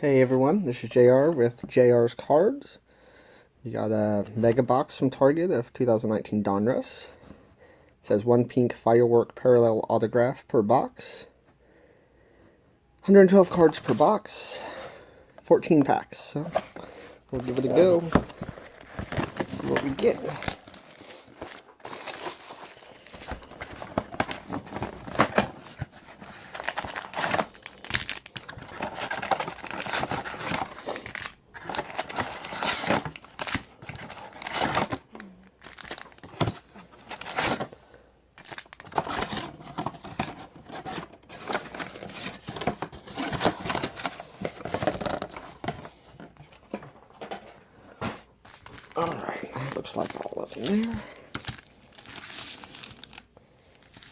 Hey everyone, this is JR with JR's Cards. You got a mega box from Target of 2019 Donruss. It says one pink firework parallel autograph per box. 112 cards per box. 14 packs. So we'll give it a go. Let's see what we get. Alright, looks like all of them there.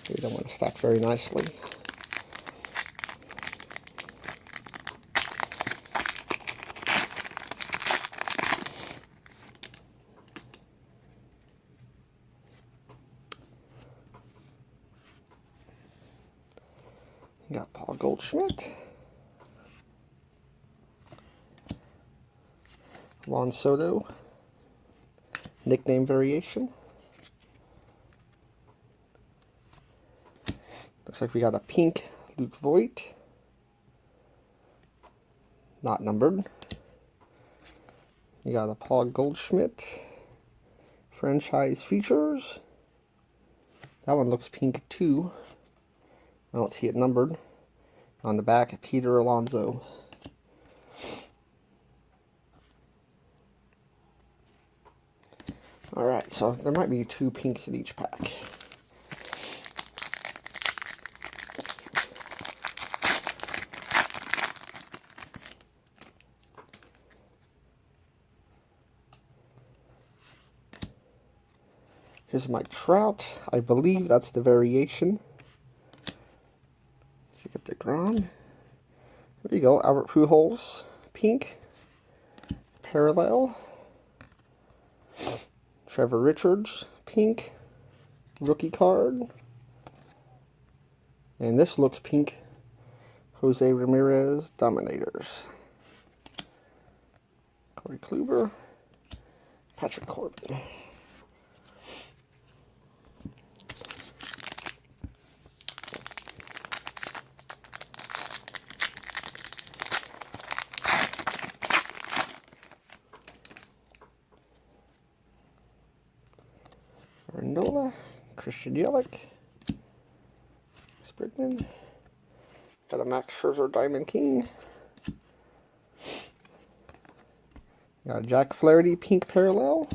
They don't want to stack very nicely. You got Paul Goldschmidt, Juan Soto, nickname variation. Looks like we got a pink Luke Voigt, not numbered. You got a Paul Goldschmidt, franchise features. That one looks pink too. I don't see it numbered. On the back, Peter Alonso. Alright, so there might be 2 pinks in each pack. Here's my Trout. I believe that's the variation. Get the Grom. There you go, Albert Pujols, pink. Parallel. Trevor Richards, pink. Rookie card. And this looks pink. Jose Ramirez, Dominators. Corey Kluber. Patrick Corbin. Randola, Christian Yelich, Sprigman, got a Max Scherzer Diamond King, got a Jack Flaherty Pink Parallel,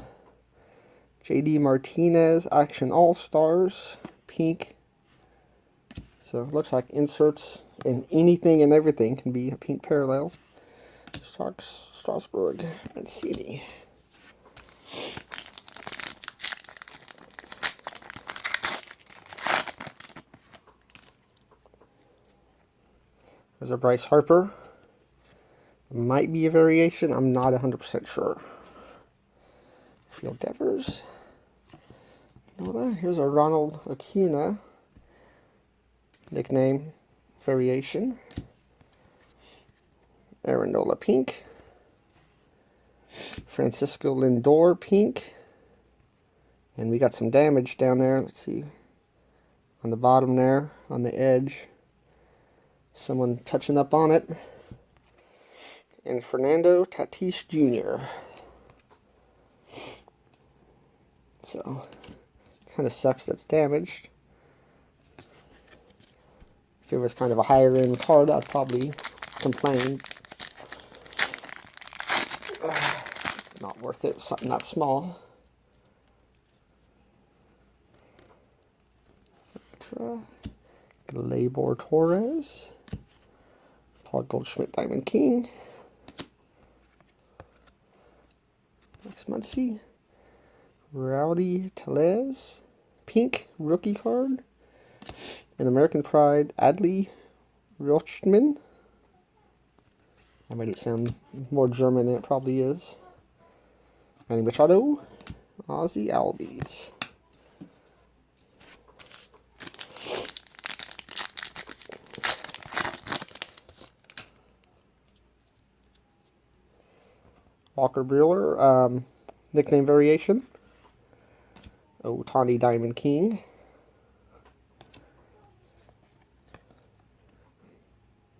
JD Martinez Action All-Stars Pink. So it looks like inserts and anything and everything can be a pink parallel. Strasburg and CD. There's a Bryce Harper. Might be a variation. I'm not 100% sure. Field Devers. Here's a Ronald Acuna. Nickname variation. Aaron Nola pink. Francisco Lindor pink. And we got some damage down there. Let's see. On the bottom there, on the edge. Someone touching up on it. And Fernando Tatis Jr. So, kind of sucks that's damaged. If it was kind of a higher end card, I'd probably complain. Not worth it, something that small. Gleyber Torres. Paul Goldschmidt Diamond King. Max Muncy. Rowdy Tellez. Pink rookie card. And American Pride Adley Rutschman. I made it sound more German than it probably is. Manny Machado. Ozzy Albies. Walker Buehler, nickname variation. Ohtani Diamond King.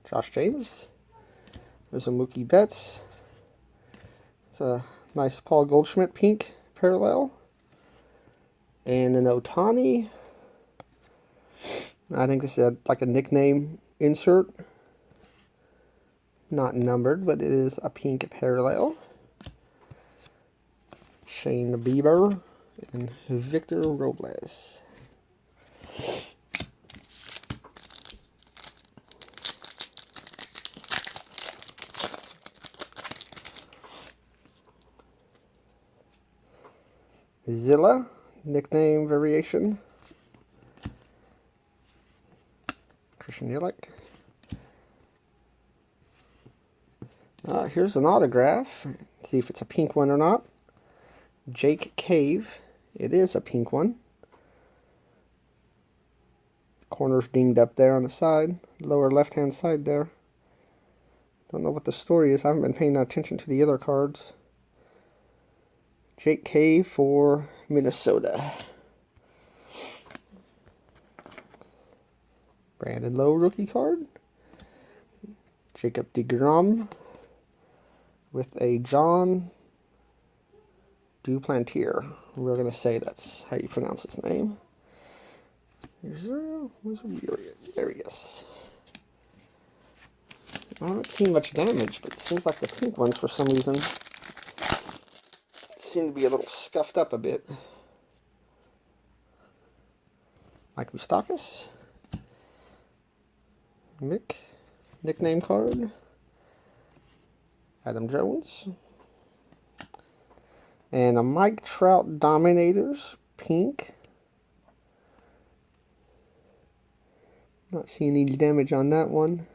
Josh James. There's a Mookie Betts. It's a nice Paul Goldschmidt pink parallel. And an Ohtani. I think this is like a nickname insert. Not numbered, but it is a pink parallel. Shane Bieber and Victor Robles. Zilla, nickname variation. Christian Yelich. Here's an autograph. See if it's a pink one or not. Jake Cave. It is a pink one. Corner's dinged up there on the side. Lower left-hand side there. Don't know what the story is. I haven't been paying attention to the other cards. Jake Cave for Minnesota. Brandon Lowe rookie card. Jacob deGrom with a John Duplantier. We're going to say that's how you pronounce his name. Where's there he is. I don't see much damage, but it seems like the pink ones for some reason seem to be a little scuffed up a bit. Mike Moustakas. Mick. Nickname card. Adam Jones. And a Mike Trout Dominators, pink. Not seeing any damage on that one.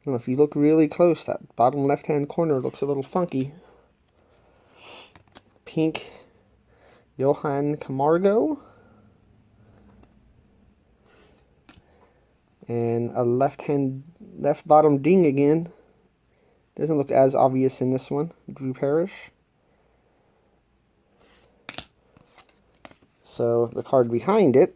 Well, if you look really close, that bottom left-hand corner looks a little funky. Pink Johan Camargo. And a left bottom ding again. Doesn't look as obvious in this one. Drew Parrish. So the card behind it,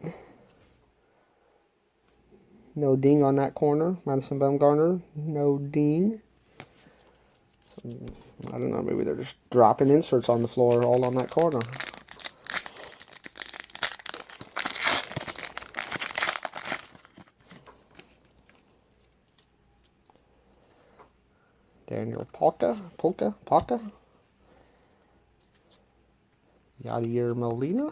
no ding on that corner. Madison Bumgarner, no ding. So, I don't know, maybe they're just dropping inserts on the floor all on that corner. Daniel Palka. Yadier Molina.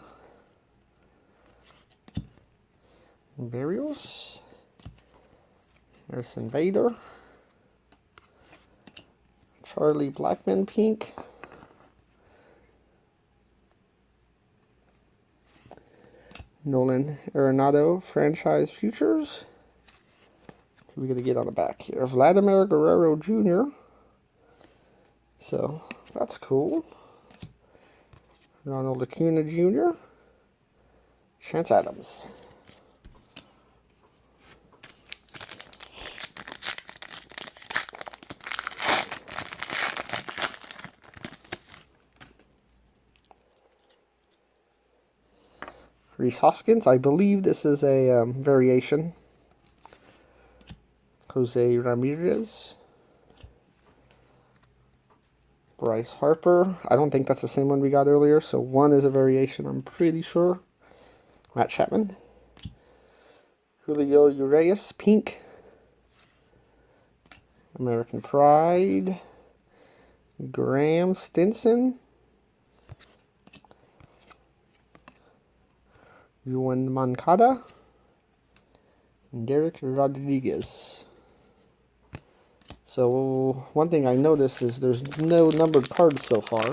Barrios. Harrison Vader. Charlie Blackmon pink. Nolan Arenado franchise futures. Who are we going to get on the back here? Vladimir Guerrero Jr. So that's cool. Ronald Acuna Jr. Chance Adams. Rhys Hoskins, I believe this is a variation. Jose Ramirez. Bryce Harper. I don't think that's the same one we got earlier, so one is a variation, I'm pretty sure. Matt Chapman. Julio Urias, pink. American Pride. Graham Stinson. Juan Moncada. And Derek Rodriguez. So, one thing I noticed is there's no numbered cards so far.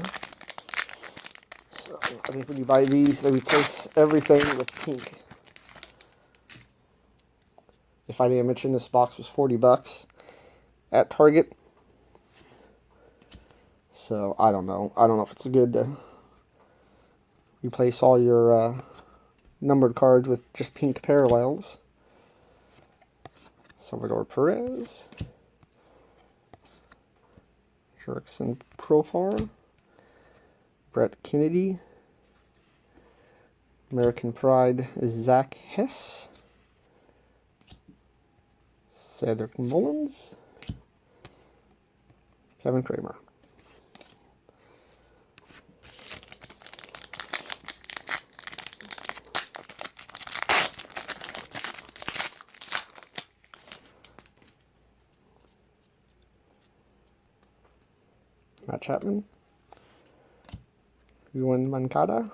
So, I think when you buy these, they replace everything with pink. If I didn't mention, this box was $40 at Target. So, I don't know. I don't know if it's good to replace all your numbered cards with just pink parallels. Salvador Perez. Jurickson Profar, Brett Kennedy, American Pride Zach Hess, Cedric Mullins, Kevin Kramer. Matt Chapman, Juan Mancada,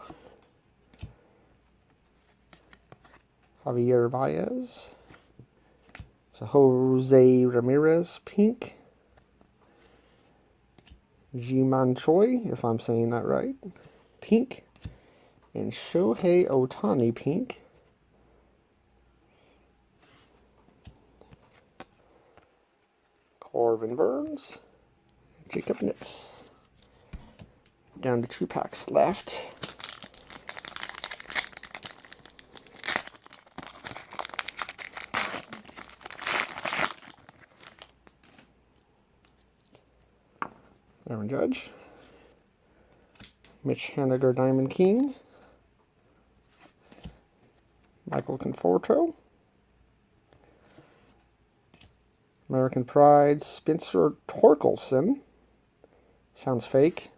Javier Baez, so Jose Ramirez pink, Ji-Man Choi, if I'm saying that right, pink, and Shohei Ohtani pink. Corbin Burns, Jacob Nitz. Down to 2 packs left. Aaron Judge, Mitch Haniger Diamond King, Michael Conforto, American Pride Spencer Torkelson, sounds fake,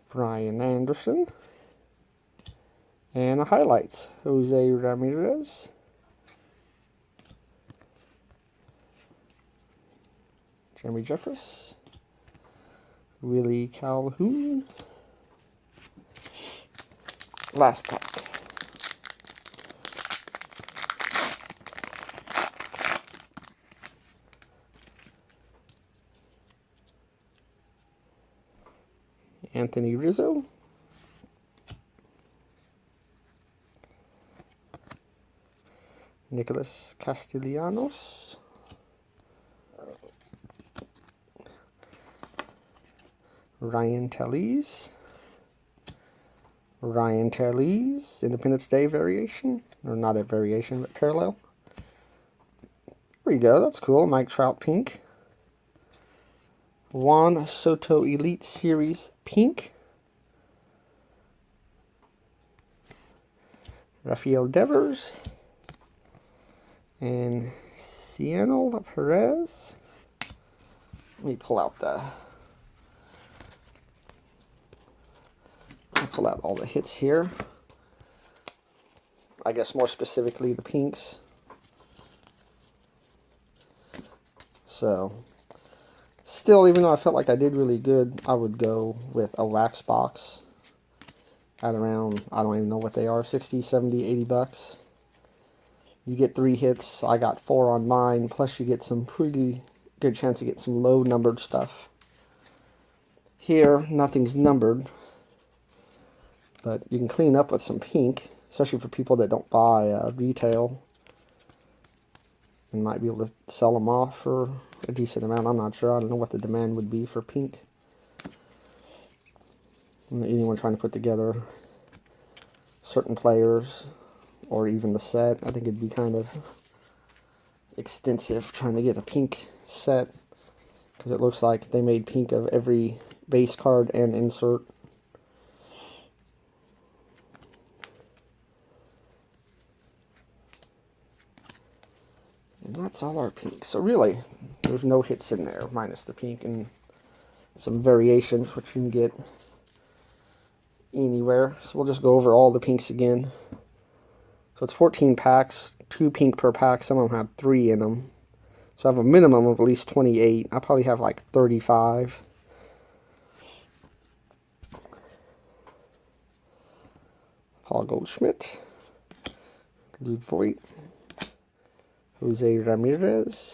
Brian Anderson, and the highlights, Jose Ramirez, Jeremy Jeffress, Willie Calhoun. Last pack. Anthony Rizzo, Nicholas Castellanos, Ryan Tellez, Independence Day variation, or not a variation, but parallel. There we go, that's cool. Mike Trout pink, Juan Soto Elite Series pink, Rafael Devers, and Cianel Perez. Let me pull out all the hits here. I guess more specifically the pinks. So, still, even though I felt like I did really good, I would go with a wax box at around, I don't even know what they are, 60, 70, 80 bucks. You get 3 hits. I got 4 on mine, plus you get some pretty good chance to get some low numbered stuff. Here, nothing's numbered, but you can clean up with some pink, especially for people that don't buy retail. You might be able to sell them off for a decent amount. I'm not sure. I don't know what the demand would be for pink. Anyone trying to put together certain players or even the set, I think it'd be kind of extensive trying to get a pink set, because it looks like they made pink of every base card and insert. And that's all our pink. So really, there's no hits in there, minus the pink and some variations, which you can get anywhere. So we'll just go over all the pinks again. So it's 14 packs, 2 pink per pack. Some of them have 3 in them. So I have a minimum of at least 28. I probably have like 35. Paul Goldschmidt, Luke Voigt, Jose Ramirez,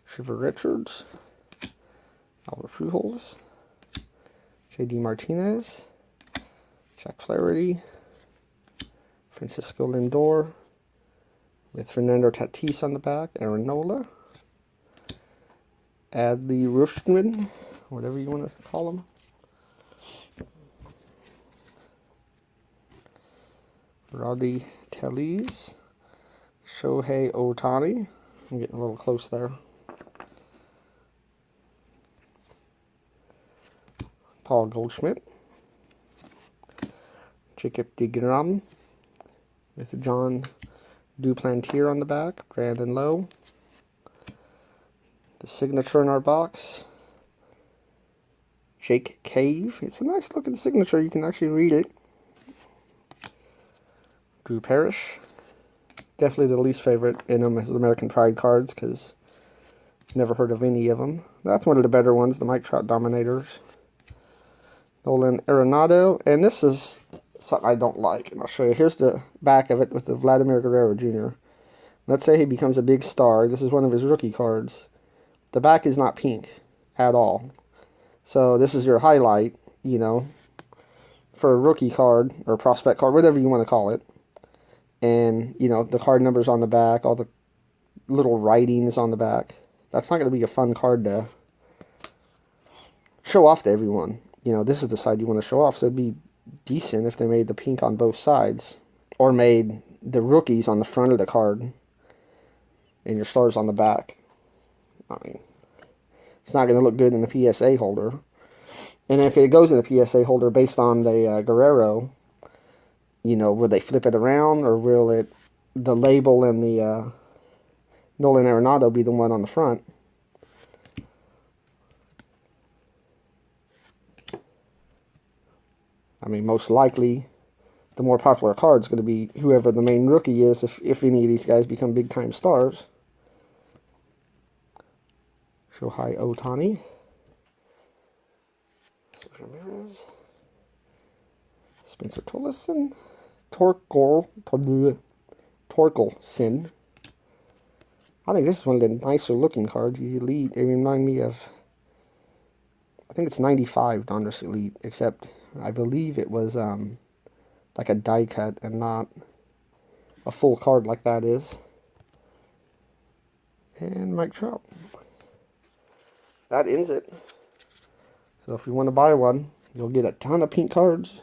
Trevor Richards, Albert Pujols, J.D. Martinez, Jack Flaherty, Francisco Lindor, with Fernando Tatis on the back, Aaron Nola, Adley Rutschman, whatever you want to call him, Rowdy Tellez, Shohei Ohtani. I'm getting a little close there. Paul Goldschmidt. Jacob deGrom with John Duplantier on the back. Brandon Lowe. The signature in our box. Jake Cave. It's a nice looking signature. You can actually read it. Drew Parrish. Definitely the least favorite in them is American Pride cards because never heard of any of them. That's one of the better ones, the Mike Trout Dominators. Nolan Arenado. And this is something I don't like. And I'll show you. Here's the back of it with the Vladimir Guerrero Jr. Let's say he becomes a big star. This is one of his rookie cards. The back is not pink at all. So this is your highlight, you know, for a rookie card or prospect card, whatever you want to call it. And, you know, the card numbers on the back, all the little writings on the back. That's not going to be a fun card to show off to everyone. You know, this is the side you want to show off, so it'd be decent if they made the pink on both sides. Or made the rookies on the front of the card and your stars on the back. I mean, it's not going to look good in the PSA holder. And if it goes in the PSA holder based on the Guerrero, you know, will they flip it around, or will it, the label and the Nolan Arenado be the one on the front? I mean, most likely, the more popular card is going to be whoever the main rookie is, if any of these guys become big-time stars. Shohei Ohtani. Ramirez. Spencer Tolleson. Torkelson. I think this is one of the nicer looking cards. He's Elite. They remind me of, I think it's 95 Donruss Elite, except I believe it was like a die cut and not a full card like that is. And Mike Trout. That ends it. So if you want to buy one, you'll get a ton of pink cards.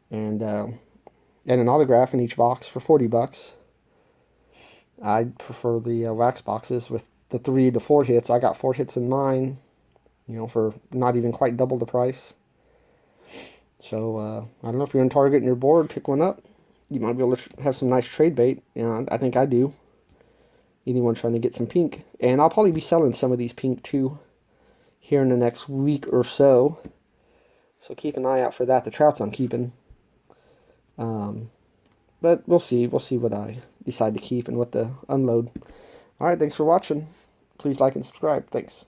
And an autograph in each box for $40. I prefer the wax boxes with the 3 to 4 hits. I got 4 hits in mine, you know, for not even quite double the price. So, I don't know if you're in Target and you're bored, pick one up. You might be able to have some nice trade bait. And I think I do. Anyone trying to get some pink. And I'll probably be selling some of these pink too here in the next week or so. So keep an eye out for that. The Trouts I'm keeping. But we'll see. We'll see what I decide to keep and what to unload. Alright, thanks for watching. Please like and subscribe. Thanks.